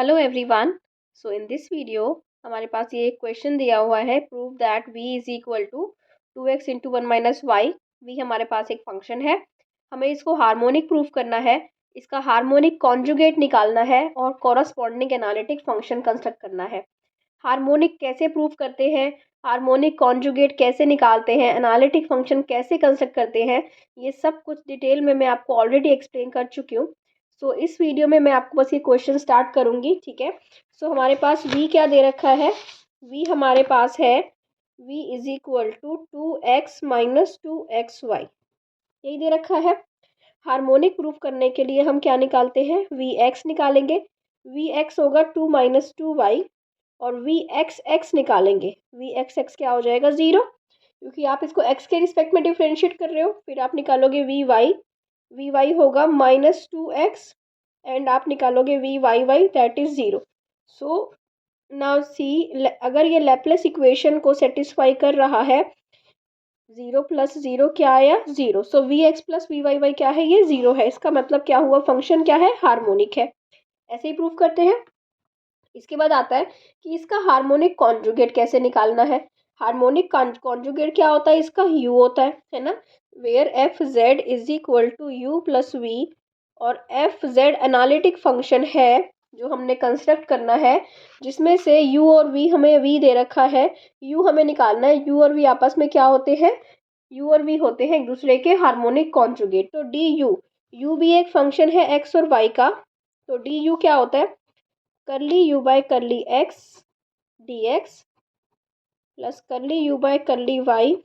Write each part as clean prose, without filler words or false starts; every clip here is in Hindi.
Hello everyone. So in this video हमारे पास ये एक क्वेश्चन दिया हुआ है, prove that v is equal to 2x into one minus Y. V हमारे पास एक फंक्शन है, हमें इसको हार्मोनिक प्रूव करना है, इसका हार्मोनिक कॉन्जुगेट निकालना है और कॉरस्पॉन्डिंग एनालिटिक फंक्शन कंस्ट्रक्ट करना है। हार्मोनिक कैसे प्रूव करते हैं, हार्मोनिक कॉन्जुगेट कैसे निकालते हैं, एनालिटिक फंक्शन कैसे कंस्ट्रक्ट करते हैं, ये सब कुछ डिटेल में मैं आपको ऑलरेडी एक्सप्लेन कर चुकी हूँ। सो इस वीडियो में मैं आपको बस ये क्वेश्चन स्टार्ट करूँगी, ठीक है। सो हमारे पास v क्या दे रखा है, v हमारे पास है v is equal to 2x minus 2xy, यही दे रखा है। हार्मोनिक प्रूफ करने के लिए हम क्या निकालते हैं, vx निकालेंगे। vx होगा 2 माइनस 2y और vx निकालेंगे। vx क्या हो जाएगा, 0, क्योंकि आप इसको x के रिस्पेक्ट में डिफ्रेंशिएट कर रहे हो। फिर आप निकालोगे vy होगा माइनस 2x एंड आप निकालोगे vyy, that is 0। So now see, अगर ये लैप्लेस इक्वेशन को सेटिस्फाई कर रहा है, 0 प्लस 0 क्या आया, 0। सो vx प्लस vyy क्या है, ये 0 है। इसका मतलब क्या हुआ, फंक्शन क्या है, हार्मोनिक है। ऐसे ही प्रूफ करते हैं। इसके बाद आता है कि इसका हार्मोनिक कॉन्जुगेट कैसे निकालना है। हार्मोनिक कॉन्जुगेट क्या होता है, इसका u होता है ना, where f z is equal to u plus v. और एफ जेड एनालिटिक फंक्शन है जो हमने कंस्ट्रक्ट करना है, जिसमें से u और v, हमें v दे रखा है, u हमें निकालना है। u और v आपस में क्या होते हैं, u और v होते हैं एक दूसरे के हार्मोनिक कॉन्जुगेट। तो डी u भी एक फंक्शन है x और y का, तो डी यू क्या होता है, curly u by curly x d x plus curly u by curly y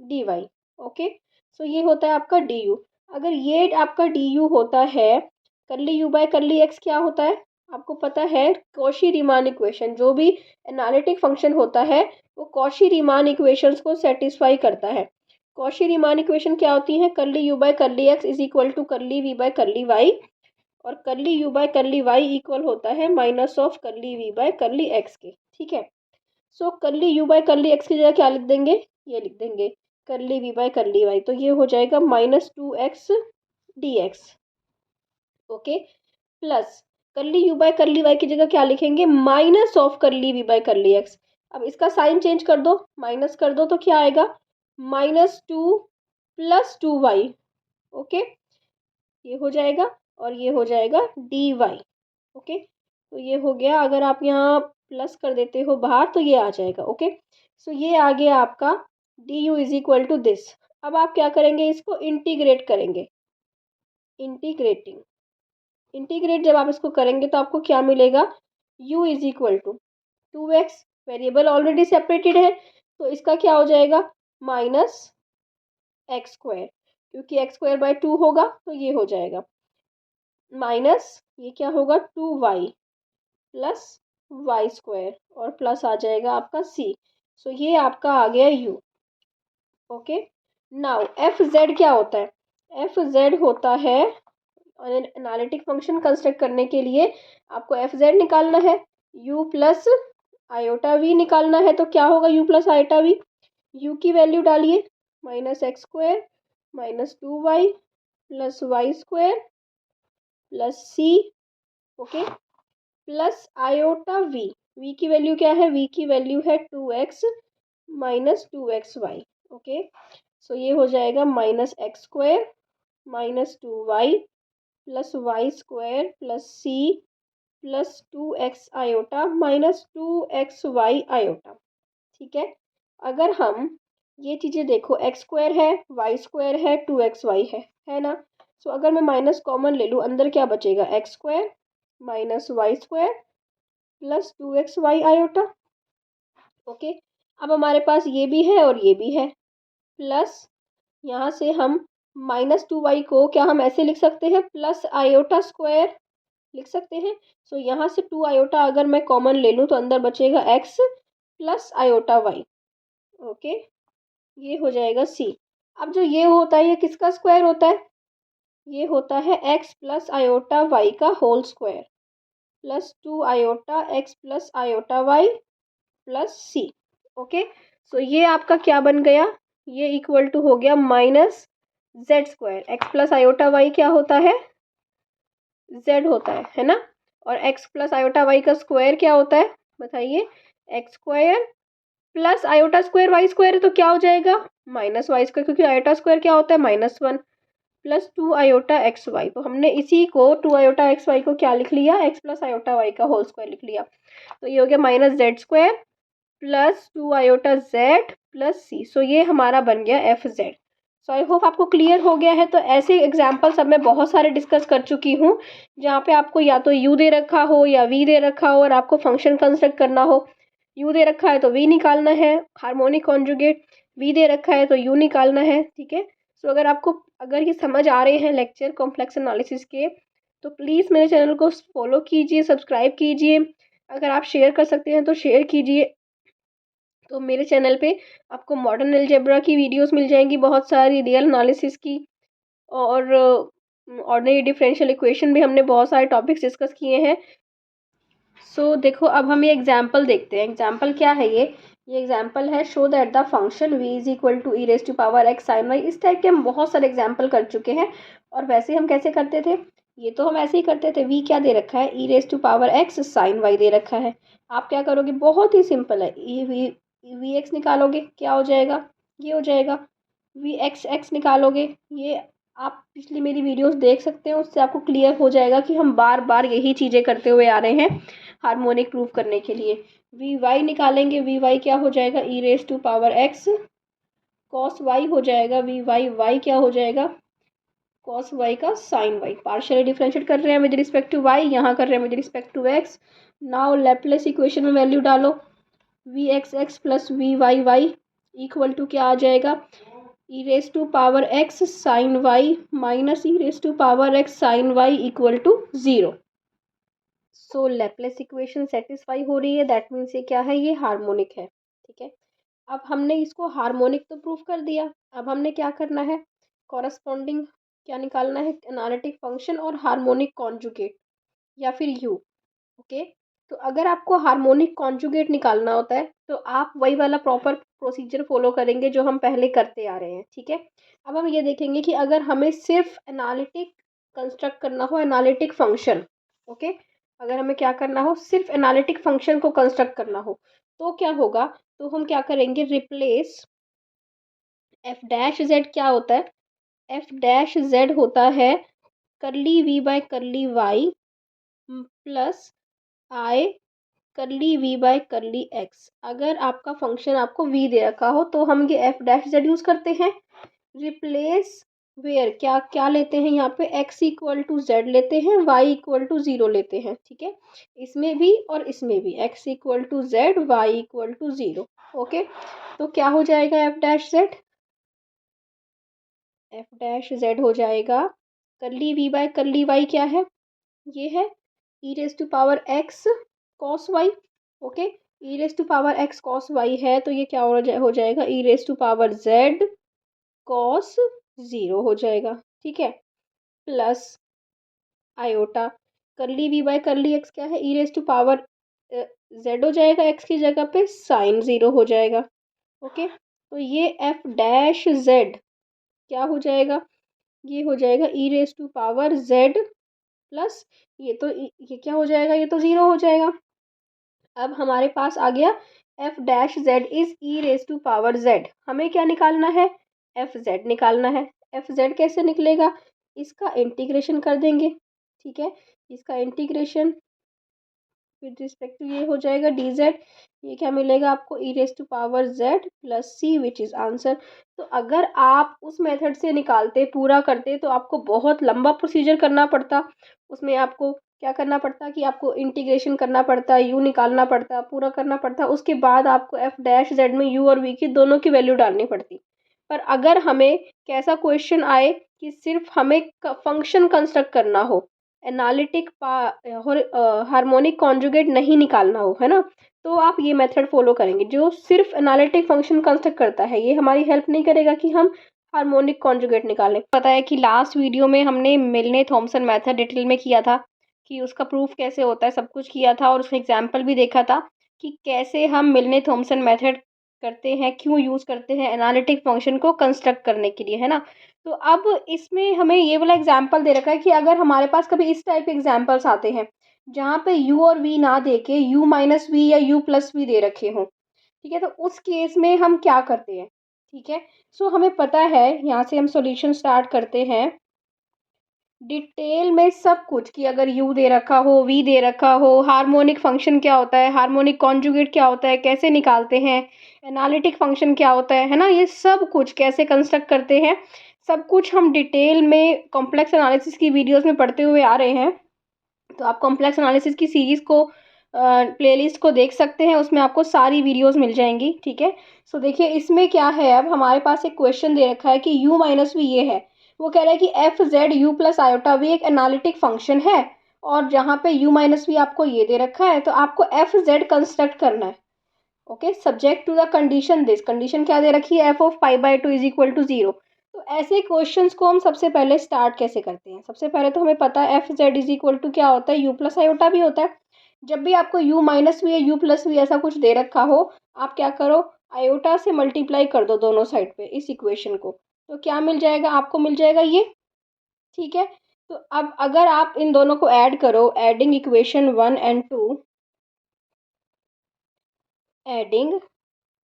d y. Okay, so ये होता है आपका डी यू। अगर ये आपका डी यू होता है, curly u by curly x क्या होता है, आपको पता है, कॉशी रीमान इक्वेशन। जो भी एनालिटिक फंक्शन होता है वो कॉशी रीमान इक्वेशंस को सेटिस्फाई करता है। कॉशी रीमान इक्वेशन क्या होती है, curly u by curly x is equal to curly v by curly y, और curly u by curly y equal होता है minus of curly v by curly x के, ठीक है। सो करली यू बाय करली एक्स की जगह क्या लिख देंगे, ये लिख देंगे करली वी बाय करली वाई, तो ये हो जाएगा minus 2x d x. Okay, plus curly u by curly y की जगह क्या लिखेंगे, minus of curly v by curly x. अब इसका साइन चेंज कर दो, माइनस कर दो, तो क्या आएगा, -2 प्लस 2y। ओके, ये हो जाएगा और ये हो जाएगा dy। ओके, तो ये हो गया। अगर आप यहाँ प्लस कर देते हो बाहर तो ये आ जाएगा। ओके, सो ये आ गया आपका du is equal to this. अब आप क्या करेंगे, इसको इंटीग्रेट करेंगे। इंटीग्रेट जब आप इसको करेंगे तो आपको क्या मिलेगा, u is equal to 2x, variable already separated है, तो इसका क्या हो जाएगा, माइनस एक्स स्क्वायर, क्योंकि एक्स स्क्वायर बाय 2 होगा तो ये हो जाएगा माइनस, ये क्या होगा 2y प्लस वाई स्क्वायर, और प्लस आ जाएगा आपका c। सो ये आपका आ गया u। Okay, now F Z क्या होता है, एफ जेड होता है, एनालिटिक फंक्शन कंस्ट्रक्ट करने के लिए आपको एफ जेड निकालना है, u प्लस आयोटा v निकालना है। तो क्या होगा u plus iota v, u की वैल्यू डालिए, minus x square minus 2y plus y square plus c। Okay, plus iota v, v की वैल्यू क्या है, v की वैल्यू है 2x minus 2xy। Okay, so ये हो जाएगा minus x square minus 2y plus y square plus c plus 2x iota minus 2xy iota, ठीक है। अगर हम ये चीज़ें देखो, एक्स स्क्वायर है, वाई स्क्वायर है, 2xy है ना। सो अगर मैं माइनस कॉमन ले लूँ, अंदर क्या बचेगा, x square minus y square plus 2xy iota. Okay, अब हमारे पास ये भी है और ये भी है, प्लस यहाँ से हम -2y को क्या हम ऐसे लिख सकते हैं, प्लस आयोटा स्क्वायर लिख सकते हैं। सो यहाँ से 2 आयोटा अगर मैं कॉमन ले लूँ तो अंदर बचेगा x plus iota y। Okay, ये हो जाएगा c। अब जो ये होता है, ये किसका स्क्वायर होता है, ये होता है x प्लस आयोटा y का whole square plus 2 iota x plus iota y plus c। Okay, so ये आपका क्या बन गया, ये इक्वल टू हो गया minus z square. X plus iota y क्या होता है, जेड होता है ना। और x प्लस आयोटा वाई का स्क्वायर क्या होता है बताइए, x square plus iota square y square है तो क्या हो जाएगा माइनस वाई स्क्वायर, क्योंकि आयोटा स्क्वायर क्या होता है -1 प्लस 2 आयोटा एक्स वाई। तो हमने इसी को 2 आयोटा एक्स वाई को क्या लिख लिया, एक्स प्लस आयोटा वाई का होल स्क्वायर लिख लिया। तो ये हो गया minus z square plus 2 iota z plus c. So ये हमारा बन गया f z. So I hope आपको क्लियर हो गया है। तो ऐसे एग्जाम्पल्स अब मैं बहुत सारे डिस्कस कर चुकी हूँ जहाँ पे आपको या तो यू दे रखा हो या वी दे रखा हो और आपको फंक्शन कंस्ट्रक्ट करना हो। यू दे रखा है तो वी निकालना है, हार्मोनिक कॉन्जुगेट, वी दे रखा है तो यू निकालना है। ठीक है। सो अगर ये समझ आ रहे हैं लेक्चर कॉम्प्लेक्स एनालिसिस के, तो प्लीज़ मेरे चैनल को फॉलो कीजिए, सब्सक्राइब कीजिए। अगर आप शेयर कर सकते हैं तो शेयर कीजिए। तो मेरे चैनल पे आपको मॉडर्न अलजेब्रा की वीडियोस मिल जाएंगी, बहुत सारी रियल एनालिसिस की, और ऑर्डिनरी डिफरेंशियल इक्वेशन भी हमने बहुत सारे टॉपिक्स डिस्कस किए हैं। सो देखो अब हम ये एग्जाम्पल देखते हैं। एग्जाम्पल क्या है ये एग्जाम्पल है, show that the function v is equal to e raise to power x sine y. इस टाइप के हम बहुत सारे एग्जाम्पल कर चुके हैं। और वैसे हम कैसे करते थे, ये तो हम ऐसे ही करते थे, v क्या दे रखा है, e raise to power x sine y दे रखा है। आप क्या करोगे, बहुत ही सिंपल है, वी एक्स निकालोगे, क्या हो जाएगा, ये हो जाएगा। वी एक्स एक्स निकालोगे, ये आप पिछली मेरी वीडियोस देख सकते हैं, उससे आपको क्लियर हो जाएगा कि हम बार बार यही चीज़ें करते हुए आ रहे हैं हार्मोनिक प्रूफ करने के लिए। वी वाई निकालेंगे, वी वाई क्या हो जाएगा, e raise to power x cos y हो जाएगा। वी वाई वाई क्या हो जाएगा, कॉस वाई का साइन वाई। पार्शियली डिफरेंशिएट कर रहे हैं विद रिस्पेक्ट टू वाई, यहाँ कर रहे हैं with respect to x. Now Laplace equation में वैल्यू डालो, v x x plus v y y equal to क्या आ जाएगा, e raise to power x sine y minus e raise to power x sine y equal to 0। So Laplace equation satisfy हो रही है, दैट मीन्स ये क्या है, ये हार्मोनिक है। ठीक है। अब हमने इसको हार्मोनिक तो प्रूफ कर दिया, अब हमने क्या करना है, कॉरस्पॉन्डिंग क्या निकालना है, एनालिटिक फंक्शन और हार्मोनिक कॉन्जुगेट या फिर यू। ओके। तो अगर आपको हार्मोनिक कॉन्जुगेट निकालना होता है तो आप वही वाला प्रॉपर प्रोसीजर फॉलो करेंगे जो हम पहले करते आ रहे हैं। ठीक है। अब हम ये देखेंगे कि अगर हमें सिर्फ एनालिटिक कंस्ट्रक्ट करना हो, एनालिटिक फंक्शन, ओके, अगर हमें क्या करना हो, सिर्फ एनालिटिक फंक्शन को कंस्ट्रक्ट करना हो तो क्या होगा, तो हम क्या करेंगे, रिप्लेस एफ डैश जेड क्या होता है, एफ डैश जेड होता है curly v by curly y plus i curly v by curly x. अगर आपका फंक्शन आपको वी दे रखा हो तो हम ये एफ डैश जेड यूज़ करते हैं। रिप्लेस वेयर क्या क्या लेते हैं, यहाँ पे x इक्वल टू जेड लेते हैं, y इक्वल टू 0 लेते हैं। ठीक है। इसमें भी और इसमें भी x equal to z, y equal to 0। Okay. तो क्या हो जाएगा, f dash z, f dash z हो जाएगा करली वी बाय करली वाई क्या है, ये है e raise to power x cos y. Okay. E raise to power x cos y है तो ये क्या हो जाएगा, e raise to power z cos 0 हो जाएगा। ठीक है। Plus iota curly v by curly x क्या है, e raise to power z हो जाएगा, एक्स की जगह पे साइन 0 हो जाएगा। ओके। तो ये एफ डैश जेड क्या हो जाएगा, ये हो जाएगा e raise to power z plus ये क्या हो जाएगा, ये तो 0 हो जाएगा। अब हमारे पास आ गया f dash z is e raise to power z. हमें क्या निकालना है, एफ जेड निकालना है। एफ जेड कैसे निकलेगा, इसका इंटीग्रेशन कर देंगे। ठीक है। इसका इंटीग्रेशन विद रिस्पेक्ट टू ये हो जाएगा डी जेड, ये क्या मिलेगा आपको, e raise to power z plus c which is answer. तो अगर आप उस मेथड से निकालते पूरा करते तो आपको बहुत लंबा प्रोसीजर करना पड़ता, उसमें आपको क्या करना पड़ता कि आपको इंटीग्रेशन करना पड़ता, यू निकालना पड़ता, पूरा करना पड़ता, उसके बाद आपको एफ डैश जेड में यू और वी की दोनों की वैल्यू डालनी पड़ती। पर अगर हमें कैसा क्वेश्चन आए कि सिर्फ हमें फंक्शन कंस्ट्रक्ट करना हो, एनालिटिक हार्मोनिक कॉन्जुगेट नहीं निकालना हो, है ना, तो आप ये मेथड फॉलो करेंगे जो सिर्फ एनालिटिक फंक्शन कंस्ट्रक्ट करता है। ये हमारी हेल्प नहीं करेगा कि हम हार्मोनिक कॉन्जुगेट निकालें। पता है कि लास्ट वीडियो में हमने मिलने थॉमसन मेथड डिटेल में किया था कि उसका प्रूफ कैसे होता है, सब कुछ किया था, और उसमें एग्जाम्पल भी देखा था कि कैसे हम मिलने थॉमसन मेथड करते हैं, क्यों यूज़ करते हैं एनालिटिक फंक्शन को कंस्ट्रक्ट करने के लिए, है ना। तो अब इसमें हमें ये वाला एग्जाम्पल दे रखा है कि अगर हमारे पास कभी इस टाइप के एग्जाम्पल्स आते हैं जहाँ पे u और v ना दे के u माइनस वी या u प्लस वी दे रखे हों, ठीक है, तो उस केस में हम क्या करते हैं, ठीक है। सो हमें पता है, यहाँ से हम सॉल्यूशन स्टार्ट करते हैं डिटेल में सब कुछ, कि अगर u दे रखा हो, v दे रखा हो, हार्मोनिक फंक्शन क्या होता है, हार्मोनिक कॉन्जुगेट क्या होता है, कैसे निकालते हैं, एनालिटिक फंक्शन क्या होता है ना, ये सब कुछ कैसे कंस्ट्रक्ट करते हैं, सब कुछ हम डिटेल में कॉम्प्लेक्स एनालिसिस की वीडियोस में पढ़ते हुए आ रहे हैं। तो आप कॉम्प्लेक्स एनालिसिस की सीरीज़ को प्लेलिस्ट को देख सकते हैं, उसमें आपको सारी वीडियोस मिल जाएंगी, ठीक है। सो देखिए इसमें क्या है, अब हमारे पास एक क्वेश्चन दे रखा है कि u माइनस वी ये है, वो कह रहा है कि f z u plus iota v एक एनालिटिक फंक्शन है, और जहाँ पे u माइनस वी आपको ये दे रखा है, तो आपको एफ जेड कंस्ट्रक्ट करना है। Okay, subject to the condition, this condition क्या दे रखी है, f of pi by two is equal to zero. तो ऐसे क्वेश्चंस को हम सबसे पहले स्टार्ट कैसे करते हैं, सबसे पहले तो हमें पता है f z is equal to क्या होता है, यू प्लस आयोटा भी होता है। जब भी आपको u माइनस वी या u प्लस वी ऐसा कुछ दे रखा हो, आप क्या करो, आयोटा से मल्टीप्लाई कर दो दोनों साइड पे इस इक्वेशन को, तो क्या मिल जाएगा, आपको मिल जाएगा ये, ठीक है। तो अब अगर आप इन दोनों को ऐड करो, adding equation 1 and 2, adding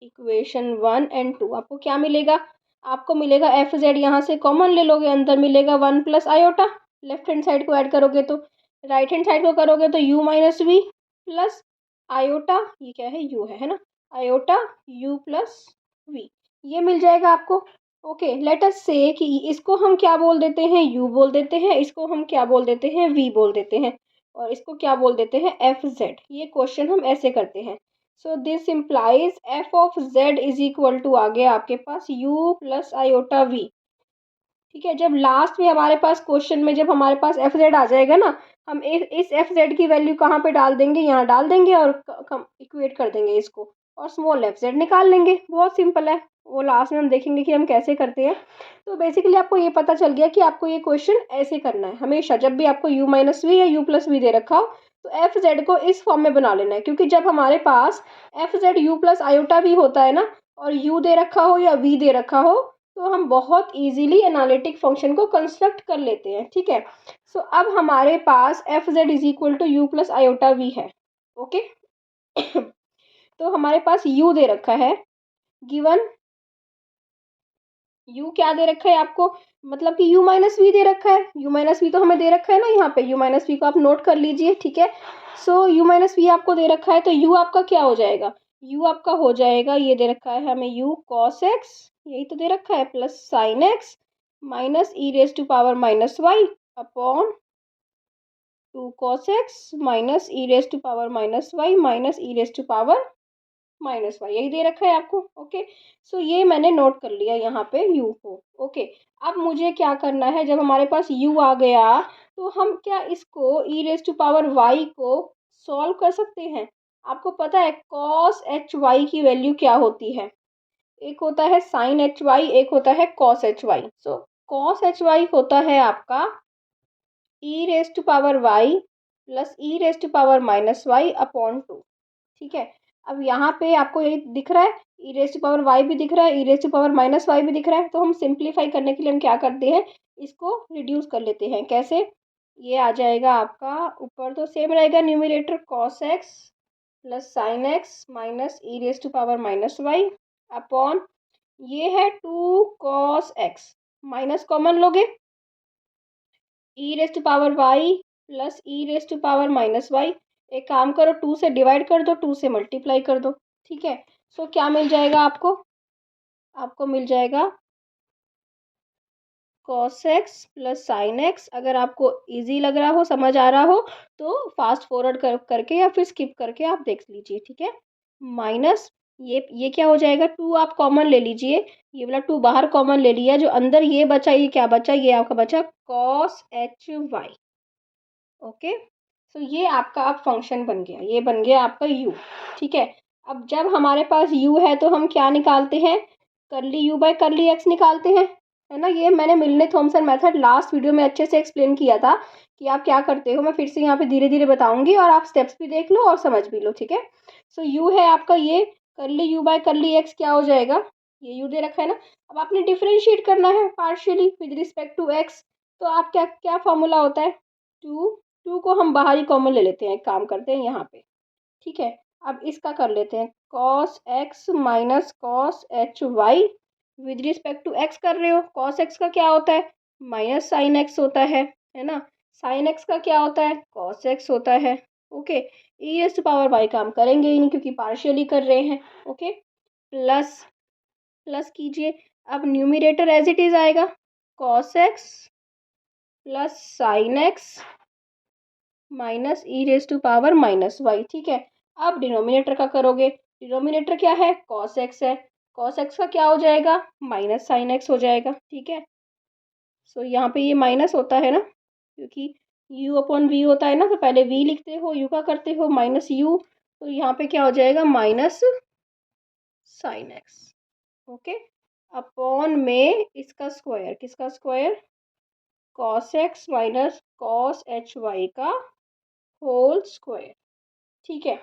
equation 1 and 2, आपको क्या मिलेगा, आपको मिलेगा एफ जेड, यहाँ से कॉमन ले लोगे, अंदर मिलेगा 1 plus iota, left hand side को ऐड करोगे तो, राइट हैंड साइड को करोगे तो u minus v plus iota, ये क्या है, u है ना, आयोटा u प्लस वी, ये मिल जाएगा आपको। ओके, लेट अस से कि इसको हम क्या बोल देते हैं, u बोल देते हैं, इसको हम क्या बोल देते हैं, v बोल देते हैं, और इसको क्या बोल देते हैं, एफ जेड। ये क्वेश्चन हम ऐसे करते हैं। So this implies f of z is equal to आ गया आपके पास u प्लस आयोटा v, ठीक है। जब लास्ट में हमारे पास क्वेश्चन में जब हमारे पास एफ जेड आ जाएगा ना, हम इस एफ जेड की वैल्यू कहाँ पे डाल देंगे, यहाँ डाल देंगे, और इक्वेट कर देंगे इसको, और स्मॉल एफ जेड निकाल लेंगे, बहुत सिंपल है। वो लास्ट में हम देखेंगे कि हम कैसे करते हैं। तो बेसिकली आपको ये पता चल गया कि आपको ये क्वेश्चन ऐसे करना है हमेशा, जब भी आपको u माइनस वी या u प्लस वी दे रखा हो, तो एफ जेड को इस फॉर्म में बना लेना है, क्योंकि जब हमारे पास f z u plus iota भी होता है ना, और u दे रखा हो या v दे रखा हो, तो हम बहुत इजीली एनालिटिक फंक्शन को कंस्ट्रक्ट कर लेते हैं, ठीक है। सो अब हमारे पास f z is equal to u plus iota v है। ओके तो हमारे पास u दे रखा है, गिवन u क्या दे रखा है आपको, मतलब कि u माइनस वी दे रखा है, u माइनस वी तो हमें दे रखा है ना, यहाँ पे u माइनस वी को आप नोट कर लीजिए, ठीक है। सो u माइनस वी आपको दे रखा है, तो u आपका क्या हो जाएगा, u आपका हो जाएगा, ये दे रखा है हमें u cos x, यही तो दे रखा है, plus sine x minus e raise to power minus y upon 2 cos x minus e raise to power minus y minus e raise to power minus y, यही दे रखा है आपको। ओके, सो ये मैंने नोट कर लिया यहाँ पे u को। ओके, अब मुझे क्या करना है, जब हमारे पास u आ गया, तो हम क्या इसको e raise to power y को सॉल्व कर सकते हैं। आपको पता है cos एच वाई की वैल्यू क्या होती है, एक होता है sin एच वाई, एक होता है cos h y. So cos h y होता है आपका e raise to power y plus e raise to power minus y upon 2, ठीक है। अब यहाँ पे आपको यही दिख रहा है, e raise to power y भी दिख रहा है, e raise to power minus y भी दिख रहा है, तो हम सिंप्लीफाई करने के लिए हम क्या करते हैं, इसको रिड्यूस कर लेते हैं। कैसे, ये आ जाएगा आपका, ऊपर तो सेम रहेगा numerator cos x plus sine x minus e raise to power minus y upon, ये है 2 cos x, माइनस कॉमन लोगे, e raise to power y plus e raise to power minus y, एक काम करो 2 से डिवाइड कर दो, 2 से मल्टीप्लाई कर दो, ठीक है। सो क्या मिल जाएगा आपको, आपको मिल जाएगा cos x plus sine x. अगर आपको इजी लग रहा हो, समझ आ रहा हो, तो फास्ट फॉरवर्ड करके या फिर स्किप करके आप देख लीजिए, ठीक है। माइनस ये क्या हो जाएगा, 2 आप कॉमन ले लीजिए, ये वाला 2 बाहर कॉमन ले लिया, जो अंदर ये बचा, ये क्या बचा, ये आपका बचा cos h Y. Okay, so ये आपका अब फंक्शन बन गया, ये बन गया आपका u, ठीक है। अब जब हमारे पास u है, तो हम क्या निकालते हैं, करली u बाय करली x निकालते हैं, है ना। ये मैंने मिलने थॉमसन मेथड लास्ट वीडियो में अच्छे से एक्सप्लेन किया था कि आप क्या करते हो, मैं फिर से यहाँ पे धीरे धीरे बताऊंगी, और आप स्टेप्स भी देख लो और समझ भी लो, ठीक है। सो u है आपका, ये करली u बाय करली x क्या हो जाएगा, ये u दे रखा है ना। अब आपने डिफ्रेंशिएट करना है partially with respect to x, तो आप क्या क्या फॉर्मूला होता है, 2 2 को हम बाहर ही कॉमन ले लेते हैं, एक काम करते हैं यहाँ पे, ठीक है। अब इसका कर लेते हैं cos x minus cos h y with respect to x कर रहे हो। cos x का क्या होता है, माइनस साइन एक्स होता है ना। साइन एक्स का क्या होता है, cos x होता है। Okay, e s to power y का हम करेंगे ही नहीं क्योंकि पार्शियली कर रहे हैं। ओके, प्लस प्लस कीजिए। अब न्यूमिरेटर एज इट इज आएगा, cos x plus sine x minus e raise to power minus y, ठीक है। अब डिनोमिनेटर का करोगे, डिनोमिनेटर क्या है, cos x है। cos x का क्या हो जाएगा, माइनस साइन एक्स हो जाएगा, ठीक है। सो यहाँ पे ये माइनस होता है ना, क्योंकि u अपॉन वी होता है ना, तो पहले v लिखते हो, u का करते हो माइनस u, तो यहाँ पे क्या हो जाएगा, minus sine x. Okay, upon में इसका स्क्वायर, किसका square, cos x minus cos h y का होल स्क्वायर, ठीक है।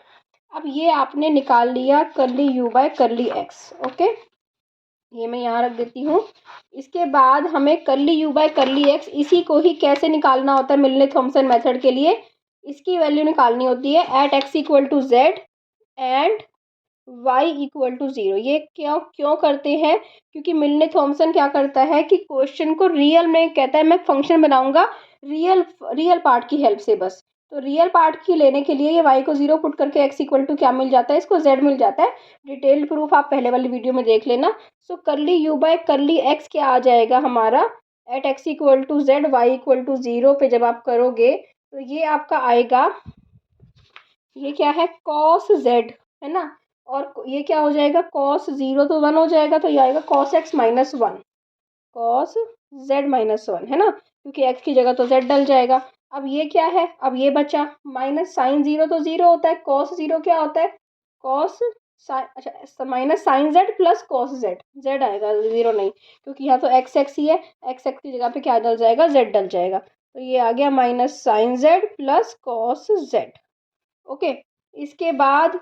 अब ये आपने निकाल लिया curly u by curly x। Okay, ये मैं यहाँ रख देती हूँ। इसके बाद हमें करली u बाय करली x, इसी को ही कैसे निकालना होता है मिलने थॉमसन मेथड के लिए, इसकी वैल्यू निकालनी होती है at x equal to z and y equal to 0। ये क्यों क्यों करते हैं, क्योंकि मिलने थॉमसन क्या करता है कि क्वेश्चन को रियल में कहता है, मैं फंक्शन बनाऊंगा रियल रियल पार्ट की हेल्प से बस। तो रियल पार्ट की लेने के लिए ये y को 0 पुट करके x इक्वल टू क्या मिल जाता है, इसको z मिल जाता है। डिटेल्ड प्रूफ आप पहले वाली वीडियो में देख लेना। सो करली u बाय करली x क्या आ जाएगा हमारा, at x equal to z y equal to 0 पे जब आप करोगे तो ये आपका आएगा, ये क्या है cos z, है ना। और ये क्या हो जाएगा, cos 0 तो 1 हो जाएगा, तो ये आएगा cos x minus 1, cos z minus 1, है ना, क्योंकि x की जगह तो z डल जाएगा। अब ये क्या है, अब ये बचा माइनस साइन 0 तो 0 होता है, cos 0 क्या होता है, cos अच्छा minus sine z plus cos z, z आएगा 0 नहीं, क्योंकि यहाँ तो x x ही है, x x की जगह पे क्या डल जाएगा, z डल जाएगा। तो ये आ गया minus sine z plus cos z। Okay, इसके बाद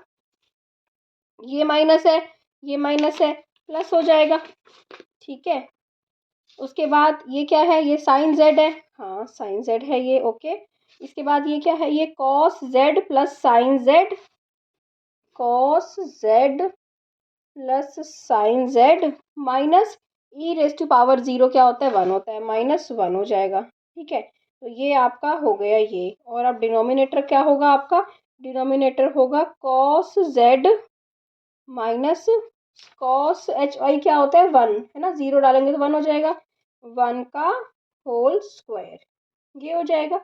ये माइनस है, ये माइनस है, प्लस हो जाएगा, ठीक है। उसके बाद ये क्या है, ये साइन जेड है, हाँ साइन जेड है ये। ओके, इसके बाद ये क्या है, ये cos z plus sine z, cos z plus sine z minus e raise to power 0 क्या होता है, 1 होता है, माइनस 1 हो जाएगा, ठीक है। तो ये आपका हो गया ये। और अब डिनोमिनेटर क्या होगा आपका, डिनोमिनेटर होगा cos z minus cos h y क्या होता है, 1, है ना, 0 डालेंगे तो 1 हो जाएगा, 1 का होल स्क्वायर, ये हो जाएगा।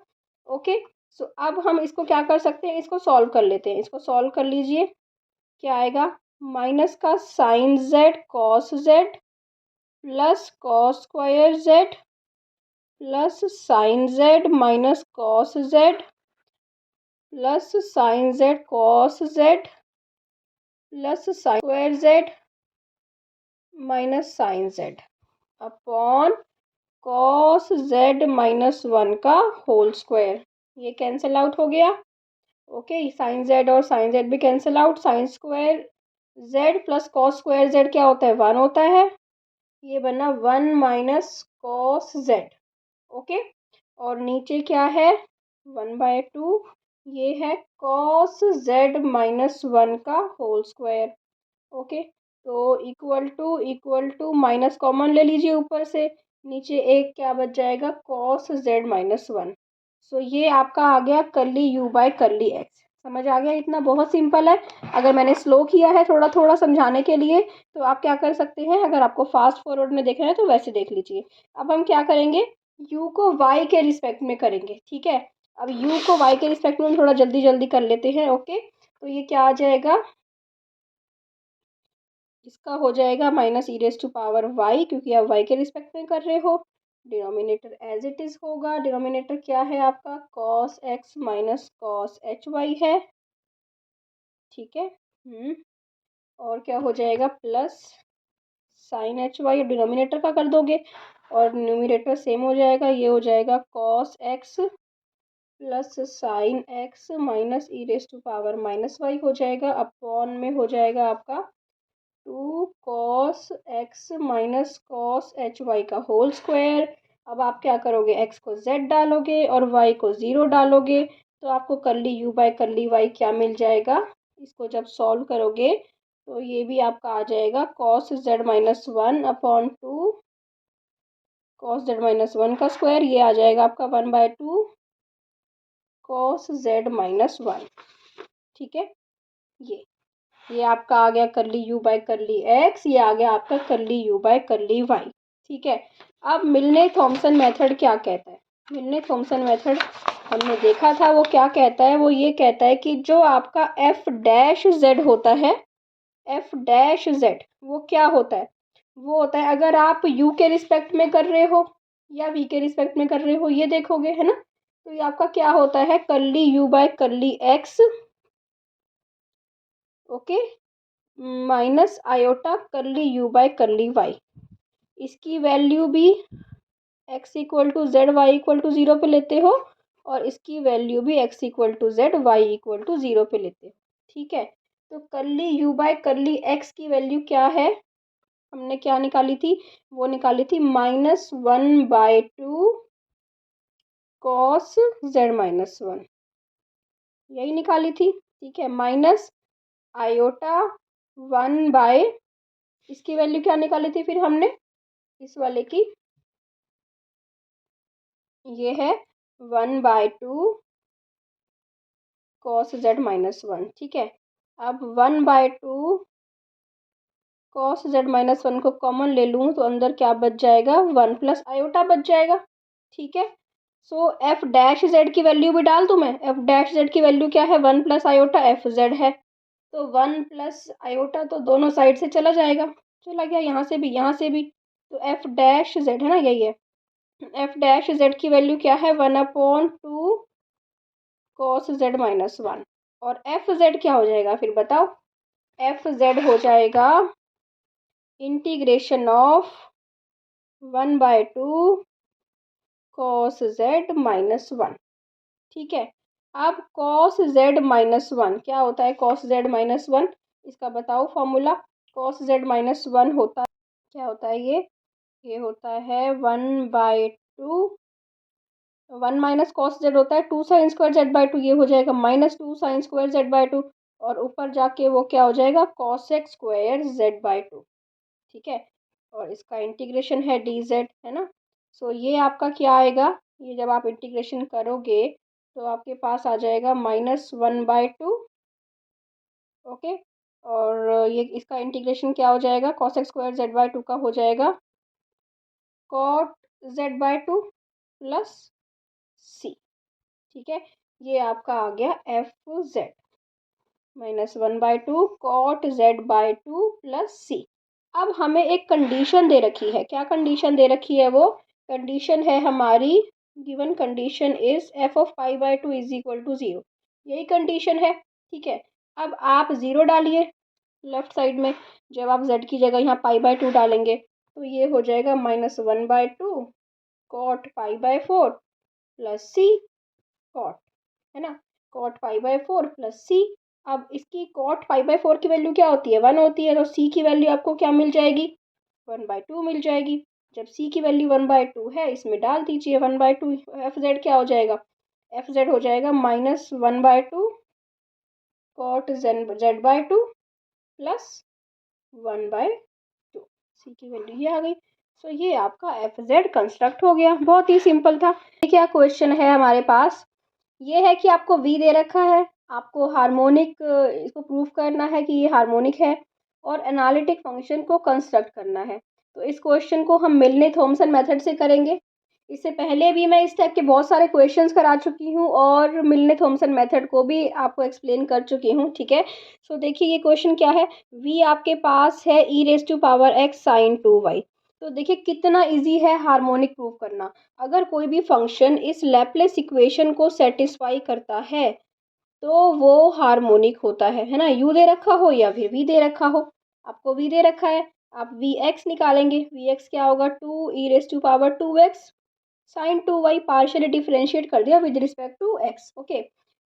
ओके, सो अब हम इसको क्या कर सकते हैं, इसको सॉल्व कर लेते हैं, इसको सॉल्व कर लीजिए। क्या आएगा, माइनस का sine z cos z plus cos square z plus sine z minus cos z plus sine z cos z plus sine square z minus sine z upon cos z minus 1 का होल स्क्वायर, ये कैंसिल आउट हो गया। ओके, साइन जेड और साइन जेड भी cancel out, sine square z plus cos square z क्या होता है, 1 होता है, ये बना 1 माइनस कॉस जेड। ओके, और नीचे क्या है, 1/2, ये है कॉस जेड माइनस 1 का होल स्क्वायर। ओके, तो इक्वल टू माइनस कॉमन ले लीजिए ऊपर से, नीचे एक क्या बच जाएगा, कॉस जेड माइनस 1। सो ये आपका आ गया करली यू बाय करली एक्स। समझ आ गया, इतना बहुत सिंपल है। अगर मैंने स्लो किया है थोड़ा थोड़ा समझाने के लिए, तो आप क्या कर सकते हैं, अगर आपको फास्ट फॉरवर्ड में देखना है तो वैसे देख लीजिए। अब हम क्या करेंगे, u को y के रिस्पेक्ट में करेंगे, ठीक है। अब u को y के रिस्पेक्ट में हम थोड़ा जल्दी जल्दी कर लेते हैं। ओके, तो ये क्या आ जाएगा, इसका हो जाएगा minus e raise to power y, क्योंकि आप वाई के रिस्पेक्ट में कर रहे हो। डिनोमिनेटर एज इट इज होगा, डिनोमिनेटर क्या है आपका, cos x minus cos h y है, ठीक है। और क्या हो जाएगा, plus sine h y, denominator का कर दोगे और न्यूमिनेटर सेम हो जाएगा, ये हो जाएगा cos x plus sine x minus e raise to power minus y हो जाएगा, अपॉन में हो जाएगा आपका 2 cos x minus cos h y का होल स्क्वायर। अब आप क्या करोगे, x को z डालोगे और y को 0 डालोगे, तो आपको curly u by curly y क्या मिल जाएगा। इसको जब सॉल्व करोगे तो ये भी आपका आ जाएगा cos z minus 1/2 cos z minus 1 का स्क्वायर, ये आ जाएगा आपका 1/2 cos z माइनस 1। ठीक है, ये आपका आ गया curly u by curly x, ये आ गया आपका curly u by curly y। ठीक है, अब मिलने थॉमसन मेथड क्या कहता है। मिलने थॉमसन मेथड हमने देखा था, वो क्या कहता है, वो ये कहता है कि जो आपका f डैश z होता है, f डैश z वो क्या होता है, वो होता है अगर आप u के रिस्पेक्ट में कर रहे हो या v के रिस्पेक्ट में कर रहे हो, ये देखोगे है ना। तो ये आपका क्या होता है, curly u by curly x, okay, minus iota curly u by curly y. इसकी वैल्यू भी x equal to z y equal to 0 पे लेते हो और इसकी वैल्यू भी x equal to z y equal to 0 पे लेते हो। ठीक है, तो curly u by curly x की वैल्यू क्या है, हमने क्या निकाली थी, वो निकाली थी -1/2 कॉस जेड माइनस 1, यही निकाली थी। ठीक है, माइनस आयोटा 1 बाय, इसकी वैल्यू क्या निकाली थी फिर हमने, इस वाले की, ये है 1/2 कॉस जेड माइनस 1। ठीक है, अब 1/2 कॉस जेड माइनस 1 को कॉमन ले लूँ तो अंदर क्या बच जाएगा, 1 प्लस आयोटा बच जाएगा। ठीक है, सो एफ डैश जेड की वैल्यू भी डाल दूँ मैं, एफ डैश जेड की वैल्यू क्या है, 1 प्लस आयोटा एफ जेड है, तो 1 प्लस आयोटा तो दोनों साइड से चला जाएगा, चला गया, यहाँ से भी यहाँ से भी, तो एफ डैश जेड है ना, यही है, एफ डैश जेड की वैल्यू क्या है, 1/2 कॉस जेड माइनस 1, और एफ जेड क्या हो जाएगा फिर बताओ, एफ जेड हो जाएगा integration of 1/2 cos z minus 1। ठीक है, अब कॉस जेड माइनस 1 क्या होता है, कॉस जेड माइनस 1, इसका बताओ फॉर्मूला, कॉस जेड माइनस 1 होता है, क्या होता है ये होता है 1/2, 1 माइनस कॉस जेड होता है 2 साइन स्क्वायर जेड बाई 2, ये हो जाएगा -2 साइन स्क्वायर जेड बाई 2, और ऊपर जाके वो क्या हो जाएगा, कॉसेक स्क्वायर जेड बाई 2। ठीक है, और इसका इंटीग्रेशन है डी जेड, है ना। सो ये आपका क्या आएगा, ये जब आप इंटीग्रेशन करोगे तो आपके पास आ जाएगा -1/2, ओके, और ये इसका इंटीग्रेशन क्या हो जाएगा, कॉसेक स्क्वायर जेड बाई 2 का हो जाएगा cot z by 2 plus c. ठीक है, ये आपका आ गया f z -1/2 cot z by 2 plus c. अब हमें एक कंडीशन दे रखी है, क्या कंडीशन दे रखी है, वो कंडीशन है हमारी, given condition is f of pi by 2 is equal to 0, यही कंडीशन है। ठीक है, अब आप 0 डालिए लेफ्ट साइड में, जब आप z की जगह यहाँ पाई बाई 2 डालेंगे तो ये हो जाएगा -1/2 cot pi by 4 plus c cot, है ना, cot pi by 4 plus c. अब इसकी कॉट पाई बाई 4 की वैल्यू क्या होती है, 1 होती है, तो सी की वैल्यू आपको क्या मिल जाएगी, 1/2 मिल जाएगी। जब सी की वैल्यू 1/2 है, इसमें डाल दीजिए 1/2, एफ जेड क्या हो जाएगा, एफ जेड हो जाएगा -1/2 कॉट जेड बाई 2 प्लस 1/2, सी की वैल्यू ये आ गई। सो ये आपका एफ जेड कंस्ट्रक्ट हो गया, बहुत ही सिंपल था। क्या क्वेश्चन है हमारे पास, ये है कि आपको v दे रखा है, आपको हार्मोनिक इसको प्रूव करना है कि ये हार्मोनिक है, और एनालिटिक फंक्शन को कंस्ट्रक्ट करना है। तो इस क्वेश्चन को हम मिलने थॉमसन मेथड से करेंगे। इससे पहले भी मैं इस टाइप के बहुत सारे क्वेश्चंस करा चुकी हूँ और मिलने थॉमसन मेथड को भी आपको एक्सप्लेन कर चुकी हूँ। ठीक है, सो देखिए ये क्वेश्चन क्या है, v आपके पास है e⁻x sin 2y। तो देखिए कितना इजी है हार्मोनिक प्रूव करना। अगर कोई भी फंक्शन इस लैप्लेस इक्वेशन को सेटिस्फाई करता है तो वो हार्मोनिक होता है ना, u दे रखा हो या फिर v दे रखा हो। आपको v दे रखा है, आप vx निकालेंगे, vx क्या होगा 2e⁻2x sin 2y, partially differentiate कर दिया with respect to x, okay.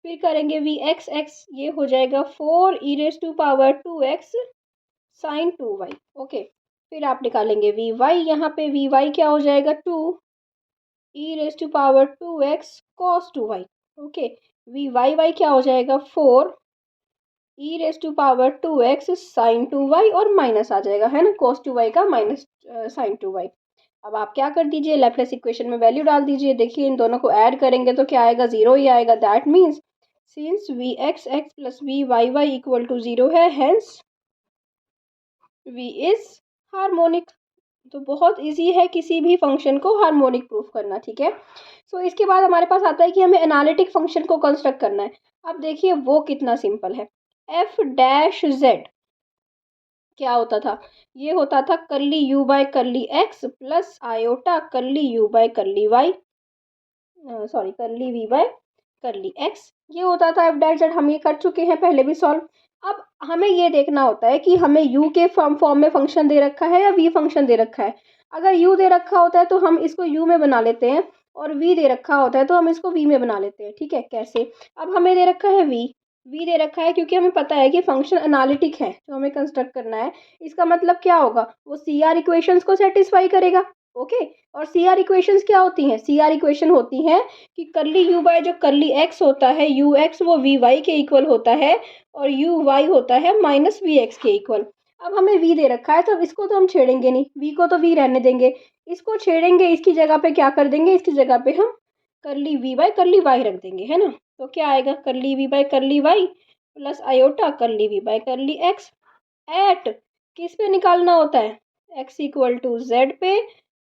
फिर करेंगे vx, ये हो जाएगा 4e⁻2x sin 2y, ओके। फिर आप निकालेंगे vy, यहाँ पे vy क्या हो जाएगा 2 e raise to power 2x cos 2y। Okay, v y क्या हो जाएगा 4 e raise to power 2x sine 2y और माइनस आ जाएगा, है ना, cos 2y का माइनस साइन 2y। अब आप क्या कर दीजिए, लैप्लेस इक्वेशन में वैल्यू डाल दीजिए। देखिए इन दोनों को ऐड करेंगे तो क्या आएगा, जीरो ही आएगा। That means since v x x plus v y y equal to zero है, हेंस वी इज हार्मोनिक। तो बहुत इजी है किसी भी फंक्शन को हार्मोनिक प्रूफ करना, ठीक है। सो इसके बाद हमारे पास आता है कि हमें एनालिटिक फंक्शन को कंस्ट्रक्ट करना है। अब देखिए वो कितना सिंपल है। एफ डैश जेड क्या होता था, ये होता था curly u by curly x plus iota curly u by curly y, sorry curly v by curly x, ये होता था एफ डैश जेड। हम ये कर चुके हैं पहले भी सॉल्व। अब हमें ये देखना होता है कि हमें यू के फॉर्म में फंक्शन दे रखा है या वी फंक्शन दे रखा है। अगर यू दे रखा होता है तो हम इसको यू में बना लेते हैं, और वी दे रखा होता है तो हम इसको वी में बना लेते हैं, ठीक है। कैसे, अब हमें दे रखा है वी दे रखा है क्योंकि हमें पता है कि फंक्शन एनालिटिक है जो हमें कंस्ट्रक्ट करना है। इसका मतलब क्या होगा, वो सी आर इक्वेशंस को सेटिस्फाई करेगा। ओके, और सी आर इक्वेशंस क्या होती हैं, सी आर इक्वेशन होती हैं कि करली यू बाय जो करली एक्स होता है, यू एक्स वो वी वाई के इक्वल होता है, और यू वाई होता है माइनस वी एक्स के इक्वल। अब हमें वी दे रखा है तो इसको तो हम छेड़ेंगे नहीं, वी को तो वी रहने देंगे, इसको छेड़ेंगे, इसकी जगह पे क्या कर देंगे, इसकी जगह पे हम करली वी बाय करली वाई रख देंगे, है ना। तो क्या आएगा, curly v by curly y plus iota curly v by curly x at किस पे निकालना होता है, एक्स इक्वल टू जेड पे,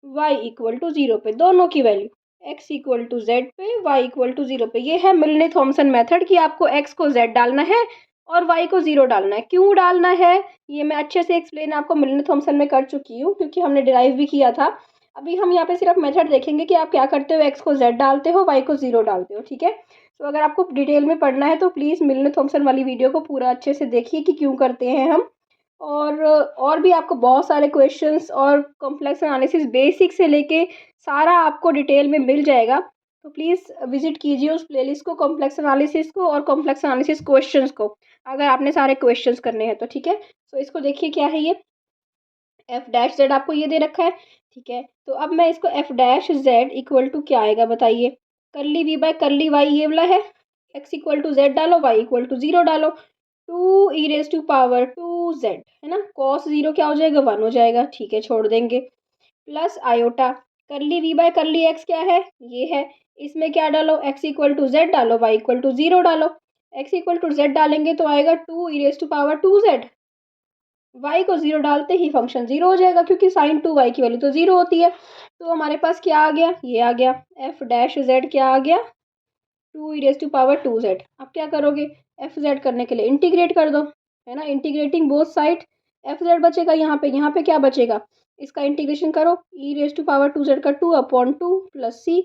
वाई इक्वल टू जीरो पे, दोनों की value x equal to z पे, वाई इक्वल टू जीरो पे। ये है मिलने थॉमसन मेथड कि आपको एक्स को जेड डालना है और वाई को जीरो डालना है। क्यों डालना है ये मैं अच्छे से एक्सप्लेन आपको मिलने थॉमसन में कर चुकी हूँ, क्योंकि हमने डिराइव भी किया था। अभी हम यहाँ पे सिर्फ मेथड देखेंगे कि आप क्या करते हो, एक्स को जेड डालते हो, वाई को जीरो डालते हो, ठीक है। तो अगर आपको डिटेल में पढ़ना है तो प्लीज़ मिलने थॉमसन वाली वीडियो को पूरा अच्छे से देखिए कि क्यों करते हैं हम। और भी आपको बहुत सारे क्वेश्चंस और कॉम्प्लेक्स एनालिसिस बेसिक से लेके सारा आपको डिटेल में मिल जाएगा। तो प्लीज़ विजिट कीजिए उस प्लेलिस्ट को, कॉम्प्लेक्स एनालिसिस को और कॉम्प्लेक्स एनालिसिस क्वेश्चंस को, अगर आपने सारे क्वेश्चंस करने हैं तो, ठीक है। तो इसको देखिए क्या है ये, एफ डैश जेड आपको ये दे रखा है, ठीक है। तो अब मैं इसको f dash z equal to क्या आएगा बताइए, करली वी बाय करली वाई ये वाला है, एक्स इक्वल टू जेड डालो, वाई इक्वल टू जीरो डालो, two e raise to power two z, है ना, कॉस जीरो क्या हो जाएगा, वन हो जाएगा, ठीक है, छोड़ देंगे, plus iota curly v by curly x क्या है, ये है, इसमें क्या डालो, एक्स इक्वल टू जेड डालो, वाई इक्वल टू जीरो डालो, एक्स इक्वल टू जेड डालेंगे तो आएगा two e raise to power two z, y को जीरो डालते ही फंक्शन जीरो हो जाएगा क्योंकि साइन टू वाई की वैल्यू तो जीरो होती है। तो हमारे पास क्या आ गया, ये आ गया एफ डैश जेड क्या आ गया, two e raise to power two z. अब क्या करोगे, एफ जेड करने के लिए इंटीग्रेट कर दो, है ना, integrating both side, f z बचेगा यहाँ पे क्या बचेगा, इसका इंटीग्रेशन करो, e raise to power two z का two upon two plus c,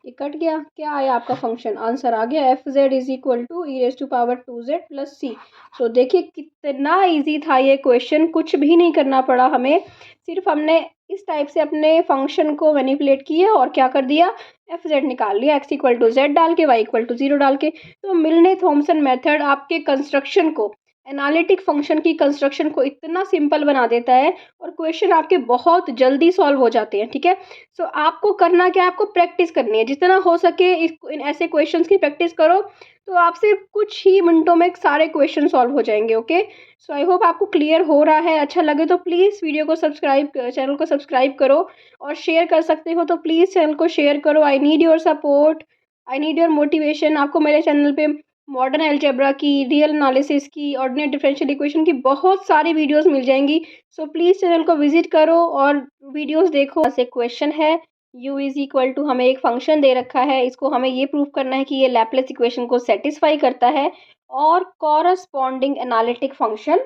ये कट गया, क्या आया आपका फंक्शन, आंसर आ गया f z is equal to e raise to power two z plus c. तो देखिए कितना इजी था ये क्वेश्चन, कुछ भी नहीं करना पड़ा हमें, सिर्फ हमने इस टाइप से अपने फंक्शन को मैनिपुलेट किया और क्या कर दिया, एफ जेड निकाल लिया, एक्स इक्वल टू जेड डाल के, वाई इक्वल टू जीरो डाल के। तो मिलने थॉमसन मेथड आपके कंस्ट्रक्शन को, एनालिटिक फंक्शन की कंस्ट्रक्शन को इतना सिंपल बना देता है और क्वेश्चन आपके बहुत जल्दी सॉल्व हो जाते हैं, ठीक है। सो आपको करना क्या है, आपको प्रैक्टिस करनी है, जितना हो सके इन ऐसे क्वेश्चंस की प्रैक्टिस करो तो आपसे कुछ ही मिनटों में सारे क्वेश्चन सॉल्व हो जाएंगे। ओके, सो आई होप आपको क्लियर हो रहा है, अच्छा लगे तो प्लीज़ वीडियो को चैनल को सब्सक्राइब करो, और शेयर कर सकते हो तो प्लीज़ चैनल को शेयर करो। I need your support, I need your motivation. आपको मेरे चैनल पे मॉडर्न अलजेब्रा की, रियल एनालिसिस की, ऑर्डिनरी डिफरेंशियल इक्वेशन की बहुत सारी वीडियोस मिल जाएंगी। सो प्लीज़ चैनल को विजिट करो और वीडियोस देखो। ऐसे क्वेश्चन है, u इज इक्वल टू, हमें एक फंक्शन दे रखा है, इसको हमें ये प्रूव करना है कि ये लैप्लेस इक्वेशन को सेटिस्फाई करता है और कॉरस्पॉन्डिंग एनालिटिक फंक्शन